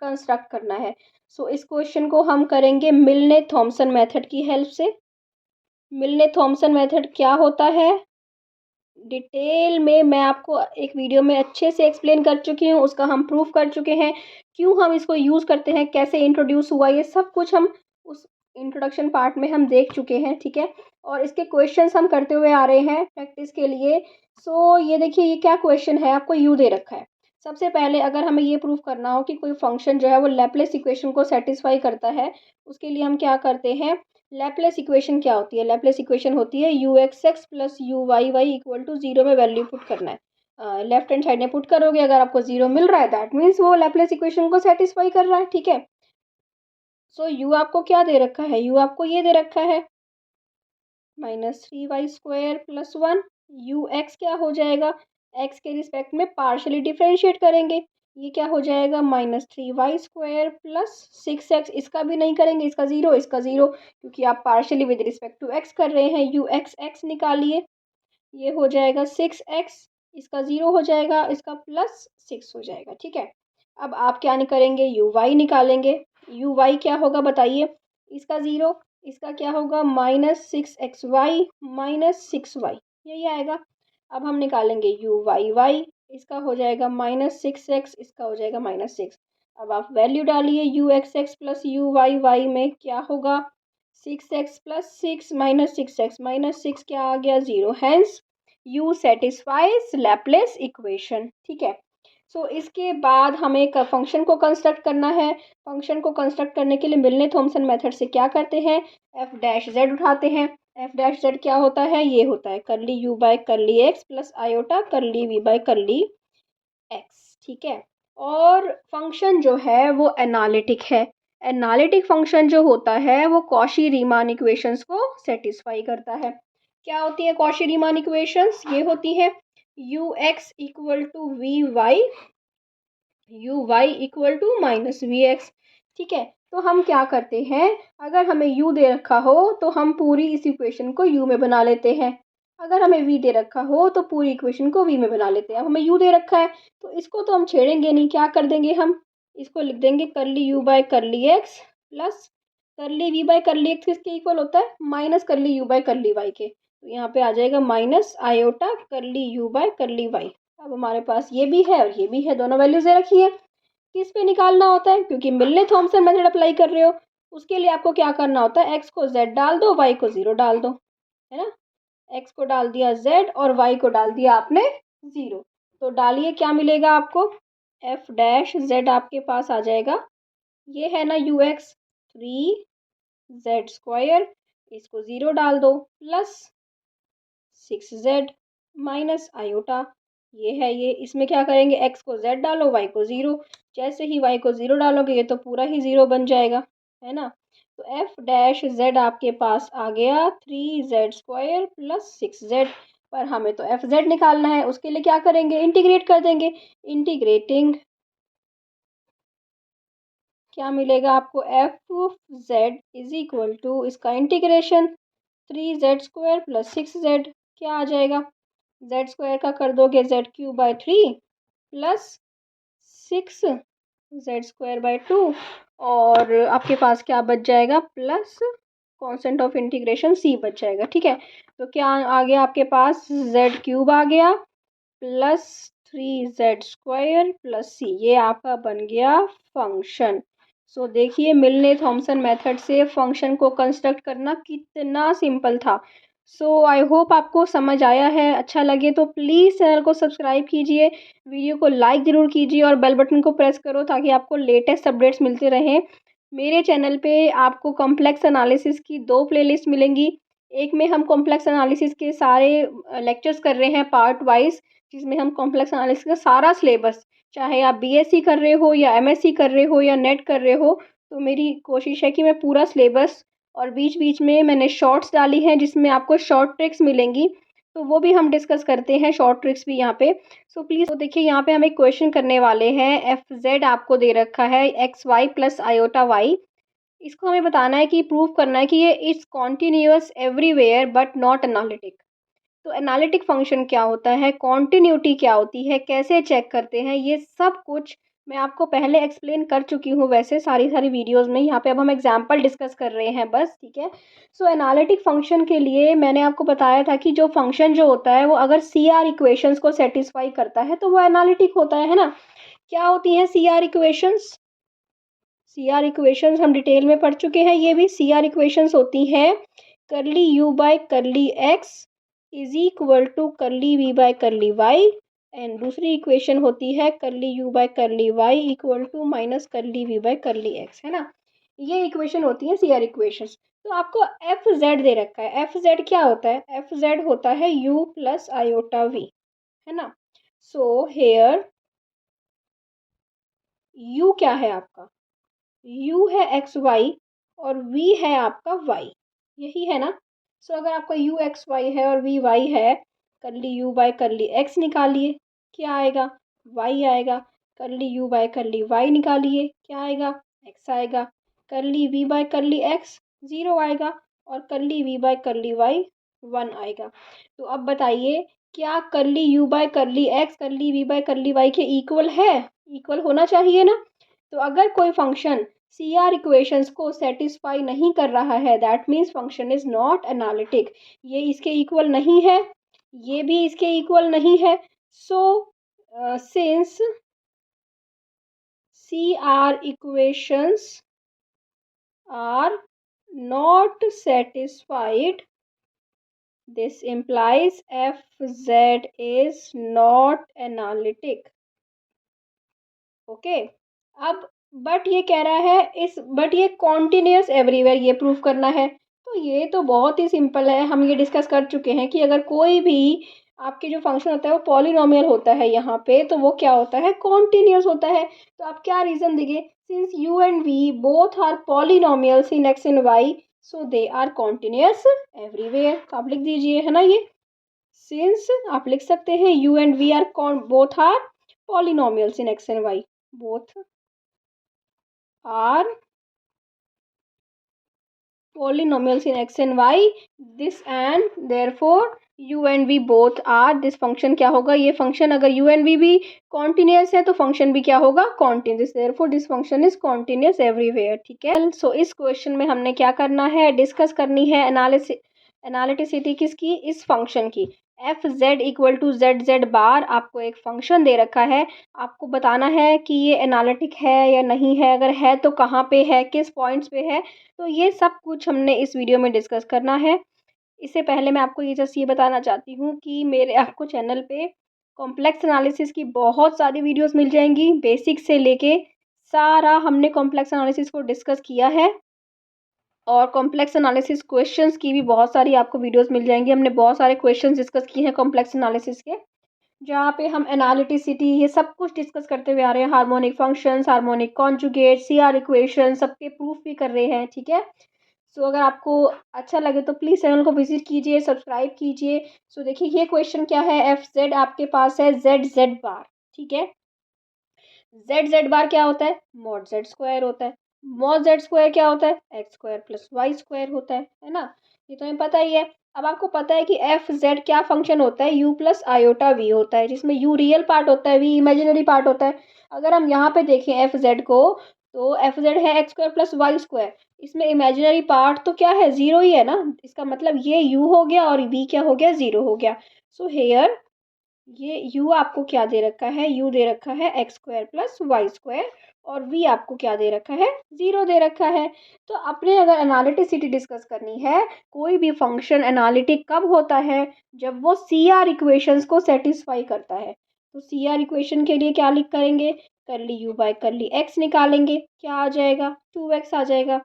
कंस्ट्रक्ट करना है। सो इस क्वेश्चन को हम करेंगे मिलने थॉमसन मेथड की हेल्प से। मिलने थॉमसन मेथड क्या होता है, डिटेल में मैं आपको एक वीडियो में अच्छे से एक्सप्लेन कर चुकी हूँ, उसका हम प्रूफ कर चुके हैं, क्यों हम इसको यूज़ करते हैं, कैसे इंट्रोड्यूस हुआ, ये सब कुछ हम उस इंट्रोडक्शन पार्ट में हम देख चुके हैं, ठीक है। और इसके क्वेश्चंस हम करते हुए आ रहे हैं प्रैक्टिस के लिए। सो ये देखिए ये क्या क्वेश्चन है, आपको यू दे रखा है। सबसे पहले अगर हमें ये प्रूफ करना हो कि कोई फंक्शन जो है वो लैप्लेस इक्वेशन को सेटिस्फाई करता है, उसके लिए हम क्या करते हैं, लैपलेस इक्वेशन क्या होती है? लैपलेस इक्वेशन होती है u x x plus u y y equal to zero में वैल्यू पुट करना है। लेफ्ट हैंड साइड में पुट करोगे, अगर आपको जीरो मिल रहा है दैट मीन्स वो लैपलेस इक्वेशन को सेटिस्फाई कर रहा है, ठीक है। सो यू आपको क्या दे रखा है? यू आपको ये दे रखा है -3y² प्लस 1। यू एक्स क्या हो जाएगा? एक्स के रिस्पेक्ट में पार्शली डिफ्रेंशिएट करेंगे, ये क्या हो जाएगा -3y² प्लस 6x। इसका भी नहीं करेंगे, इसका ज़ीरो, इसका ज़ीरो, क्योंकि आप partially with respect to x कर रहे हैं। यू एक्स एक्स निकालिए, ये हो जाएगा 6x, इसका ज़ीरो हो जाएगा, इसका प्लस 6 हो जाएगा, ठीक है। अब आप क्या नहीं करेंगे? यू वाई निकालेंगे। यू वाई क्या होगा बताइए? इसका ज़ीरो, इसका क्या होगा -6xy -6y, यही आएगा। अब हम निकालेंगे यू वाई वाई, इसका हो जाएगा -6x, इसका हो जाएगा -6। अब आप वैल्यू डालिए u x x plus u y y में, क्या होगा 6x प्लस 6 -6x क्या आ गया? Zero. Hence u satisfies Laplace equation, ठीक है। सो इसके बाद हमें एक फंक्शन को कंस्ट्रक्ट करना है। फंक्शन को कंस्ट्रक्ट करने के लिए मिलने थॉमसन मेथड से क्या करते हैं? एफ डैश जेड उठाते हैं। एफ डैश जेड क्या होता है? ये होता है curly u by curly x plus iota curly v by curly x, ठीक है। और फंक्शन जो है वो एनालिटिक है। एनालिटिक फंक्शन जो होता है वो कॉशी रीमान इक्वेशंस को सेटिस्फाई करता है। क्या होती है कॉशी रीमान इक्वेशंस? ये होती है u x equal to v y, u y equal to minus v x, ठीक है। तो हम क्या करते हैं, अगर हमें u दे रखा हो तो हम पूरी इस इक्वेशन को u में बना लेते हैं। अगर हमें v दे रखा हो तो पूरी इक्वेशन को v में बना लेते हैं। अब हमें u दे रखा है तो इसको तो हम छेड़ेंगे नहीं, क्या कर देंगे हम, इसको लिख देंगे करली u by curly x plus करली v बाय करली एक्स किसके इक्वल होता है? माइनस करली u बाय करली y के। तो यहाँ पे आ जाएगा माइनस आयोटा करली u बाय करली y। अब हमारे पास ये भी है और ये भी है, दोनों वैल्यूज दे रखी है। किस पे निकालना होता है? क्योंकि मिलने थॉमसन मेथड अप्लाई कर रहे हो, उसके लिए आपको क्या करना होता है? x को z डाल दो, y को 0 डाल दो, है ना। x को डाल दिया z और y को डाल दिया आपने 0। तो डालिए, क्या मिलेगा आपको? f डैश z आपके पास आ जाएगा, ये है ना यू एक्स 3z², इसको 0 डाल दो प्लस 6z माइनस आयोटा, ये है ये। इसमें क्या करेंगे? x को z डालो, y को 0। जैसे ही y को 0 डालोगे ये तो पूरा ही 0 बन जाएगा, है ना। तो f डैश z आपके पास आ गया 3z² प्लस 6z। पर हमें तो एफ जेड निकालना है, उसके लिए क्या करेंगे? इंटीग्रेट कर देंगे। इंटीग्रेटिंग क्या मिलेगा आपको? F z is equal to, इसका इंटीग्रेशन 3z² प्लस 6z, क्या आ जाएगा? z² का कर दोगे z³/3 प्लस 6z²/2 और आपके पास क्या बच जाएगा? Plus constant of integration c बच जाएगा, ठीक है। तो क्या आ गया आपके पास? z³ आ गया प्लस 3z² प्लस c, ये आपका बन गया फंक्शन। सो देखिए मिलने थॉमसन मेथड से फंक्शन को कंस्ट्रक्ट करना कितना सिंपल था। सो आई होप आपको समझ आया है। अच्छा लगे तो प्लीज़ चैनल को सब्सक्राइब कीजिए, वीडियो को लाइक ज़रूर कीजिए और बेल बटन को प्रेस करो ताकि आपको लेटेस्ट अपडेट्स मिलते रहें। मेरे चैनल पे आपको कॉम्प्लेक्स एनालिसिस की 2 प्लेलिस्ट मिलेंगी। एक में हम कॉम्प्लेक्स एनालिसिस के सारे लेक्चर्स कर रहे हैं पार्ट वाइज, जिसमें हम कॉम्प्लेक्स एनालिसिस का सारा सिलेबस, चाहे आप बीएससी कर रहे हो या एमएससी कर रहे हो या नेट कर रहे हो, तो मेरी कोशिश है कि मैं पूरा सिलेबस, और बीच बीच में मैंने शॉर्ट्स डाली हैं जिसमें आपको शॉर्ट ट्रिक्स मिलेंगी, तो वो भी हम डिस्कस करते हैं, शॉर्ट ट्रिक्स भी यहाँ पे। सो प्लीज़, तो देखिए यहाँ पे हम एक क्वेश्चन करने वाले हैं। एफ जेड आपको दे रखा है x y plus iota y, इसको हमें बताना है कि प्रूव करना है कि ये it's continuous everywhere but not analytic. तो एनालिटिक फंक्शन क्या होता है, कॉन्टिन्यूटी क्या होती है, कैसे चेक करते हैं, ये सब कुछ मैं आपको पहले एक्सप्लेन कर चुकी हूँ वैसे सारी वीडियोस में। यहाँ पे अब हम एग्जांपल डिस्कस कर रहे हैं बस, ठीक है। सो एनालिटिक फंक्शन के लिए मैंने आपको बताया था कि जो फंक्शन जो होता है वो अगर सी आर इक्वेशंस को सेटिस्फाई करता है तो वो एनालिटिक होता है ना। क्या होती हैं C R equations? C R equations हम डिटेल में पढ़ चुके हैं। ये भी सी आर इक्वेशंस होती हैं curly u by curly x is equal to curly v by curly y, and दूसरी इक्वेशन होती है curly u by curly y equal to minus curly v by curly x, है ना। ये इक्वेशन होती है सी आर इक्वेशंस। तो आपको एफ जेड दे रखा है। एफ जेड क्या होता है? एफ जेड होता है यू प्लस आयोटा वी, है ना। सो हेयर यू क्या है आपका? यू है एक्स वाई और वी है आपका वाई, यही है ना। सो अगर आपका यू एक्स वाई है और वी वाई है, कर ली यू बाय कर ली एक्स निकालिए, क्या आएगा? वाई आएगा। कर ली यू बाय कर ली वाई निकालिए, क्या आएगा? एक्स आएगा। कर ली वी बाय कर ली एक्स, ज़ीरो आएगा। और कर ली वी बाय कर ली वाई, वन आएगा। तो अब बताइए, क्या कर ली यू बाय कर ली एक्स कर ली वी बाय कर ली वाई के इक्वल है? इक्वल होना चाहिए ना। तो अगर कोई फंक्शन सी आर इक्वेशंस को सेटिस्फाई नहीं कर रहा है, that means function is not analytic. ये इसके इक्वल नहीं है, ये भी इसके इक्वल नहीं है। So since C R equations are not satisfied, this implies fz is not analytic. Okay अब बट ये कह रहा है इस बट ये कॉन्टिन्यूस एवरीवेयर ये प्रूव करना है। तो ये तो बहुत ही सिंपल है, हम ये डिस्कस कर चुके हैं कि अगर कोई भी आपके जो फंक्शन होता है वो पॉलिनोमियल होता है यहाँ पे, तो वो क्या होता है? कॉन्टिन्यूस होता है। तो आप क्या रीज़न देंगे? Since u and v both are polynomials in x and y, so they are continuous everywhere. तो आप लिख दीजिए, है ना। ये सिंस आप लिख सकते हैं u and v are both are polynomials in x and y, both are polynomials in x and y, this and therefore u and v both are, this function क्या होगा? ये function अगर u and v भी continuous है तो function भी क्या होगा? continuous, therefore this function is continuous everywhere। ठीक है। सो इस क्वेश्चन में हमने क्या करना है? डिस्कस करनी है एनालिटिसिटी किसकी? इस फंक्शन की। F z equal to z z bar, आपको एक फंक्शन दे रखा है, आपको बताना है कि ये एनालिटिक है या नहीं है, अगर है तो कहाँ पे है, किस पॉइंट्स पे है। तो ये सब कुछ हमने इस वीडियो में डिस्कस करना है। इससे पहले मैं आपको ये बताना चाहती हूँ कि मेरे आपको चैनल पे कॉम्प्लेक्स एनालिसिस की बहुत सारी वीडियोस मिल जाएंगी, बेसिक से लेके सारा हमने कॉम्प्लेक्स एनालिसिस को डिस्कस किया है। और कॉम्प्लेक्स एनालिसिस क्वेश्चंस की भी बहुत सारी आपको वीडियोस मिल जाएंगी। हमने बहुत सारे क्वेश्चंस डिस्कस किए हैं कॉम्प्लेक्स एनालिसिस के, जहाँ पे हम एनालिटिसिटी ये सब कुछ डिस्कस करते हुए आ रहे हैं। Harmonic functions, harmonic conjugate, CR equation सबके प्रूफ भी कर रहे हैं। ठीक है। सो अगर आपको अच्छा लगे तो प्लीज़ चैनल को विजिट कीजिए, सब्सक्राइब कीजिए। सो देखिए ये क्वेश्चन क्या है, एफ जेड आपके पास है जेड जेड बार। ठीक है। जेड जेड बार क्या होता है? मॉड जेड स्क्वायर होता है। मॉड जेड स्क्वायर क्या होता है? X square plus y square होता है ना। ये तो हमें पता ही है। अब आपको पता है कि एफ जेड क्या फंक्शन होता है? यू प्लस आयोटा वी होता है, जिसमें यू रियल पार्ट होता है, वी इमेजिनरी पार्ट होता है। अगर हम यहाँ पे देखें एफ जेड को, तो एफ जेड है x square plus y square, इसमें इमेजिनरी पार्ट तो क्या है? ज़ीरो ही है ना। इसका मतलब ये यू हो गया और वी क्या हो गया? ज़ीरो हो गया। सो हेयर ये u आपको क्या दे रखा है? u दे रखा है x square plus y square, और v आपको क्या दे रखा है? ज़ीरो दे रखा है। तो अपने अगर एनालिटिसिटी डिस्कस करनी है, कोई भी फंक्शन एनालिटिक कब होता है? जब वो सी आर इक्वेशंस को सेटिस्फाई करता है। तो सी आर इक्वेशन के लिए क्या लिख करेंगे? कर ली यू बाय कर ली एक्स निकालेंगे, क्या आ जाएगा? 2x आ जाएगा।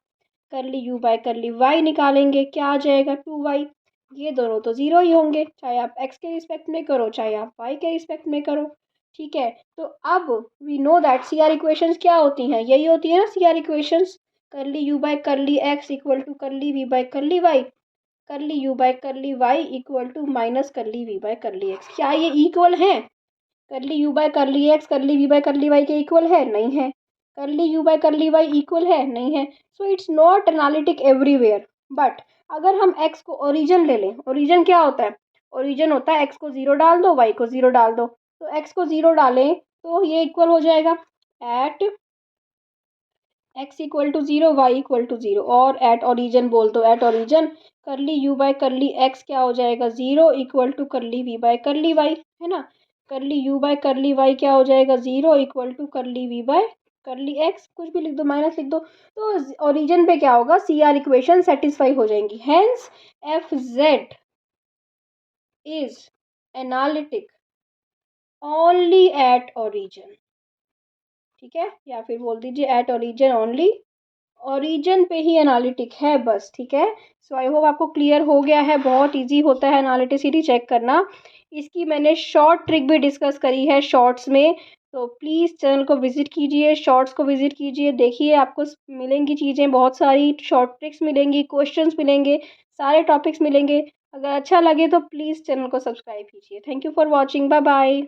कर ली यू बाय कर ली वाई निकालेंगे, क्या आ जाएगा? 2y। ये दोनों तो ज़ीरो ही होंगे, चाहे आप x के रिस्पेक्ट में करो चाहे आप y के रिस्पेक्ट में करो। ठीक है। तो अब we know that C R equations क्या होती हैं? यही होती है ना सी आर इक्वेशंस। कर ली यू बाय कर ली एक्स इक्वल टू कर ली वी बाय कर ली वाई, कर ली यू बाय कर ली वाई इक्वल टू माइनस कर ली वी बाय कर ली एक्स। क्या ये इक्वल हैं? कर ली यू बाय कर ली एक्स कर ली वी बाय कर ली वाई के इक्वल है? नहीं है। कर ली यू बाय कर ली वाई इक्वल है? नहीं है। So it's not analytic everywhere. But अगर हम एक्स को ओरिजिन ले लें, ओरिजिन क्या होता है? ओरिजिन होता है एक्स को ज़ीरो डाल दो वाई को ज़ीरो डाल दो। तो एक्स को ज़ीरो डालें तो ये इक्वल हो जाएगा at x equal to zero y equal to zero, और एट ओरिजिन बोल दो, एट ओरिजिन कर ली यू बाय कर ली एक्स क्या हो जाएगा? ज़ीरो इक्वल टू कर ली वी बाय कर ली वाई, है ना। कर ली यू बाय कर ली वाई क्या हो जाएगा? ज़ीरो इक्वल टू कर ली वी बाय कर ली एक्स, कुछ भी लिख दो, माइनस लिख दो। तो ओरिजिन पे क्या होगा? सी आर इक्वेशन सेटिस्फाई हो जाएंगी। Hence F z is analytic only at origin. ठीक है, या फिर बोल दीजिए एट ओरिजिन ओनली, ओरिजिन पे ही एनालिटिक है बस, ठीक है। सो आई होप आपको क्लियर हो गया है। बहुत इजी होता है एनालिटिसिटी चेक करना। इसकी मैंने शॉर्ट ट्रिक भी डिस्कस करी है शॉर्ट्स में, तो प्लीज़ चैनल को विज़िट कीजिए, शॉर्ट्स को विज़िट कीजिए, देखिए आपको मिलेंगी चीज़ें बहुत सारी, शॉर्ट ट्रिक्स मिलेंगी, क्वेश्चंस मिलेंगे, सारे टॉपिक्स मिलेंगे। अगर अच्छा लगे तो प्लीज़ चैनल को सब्सक्राइब कीजिए। Thank you for watching, bye bye.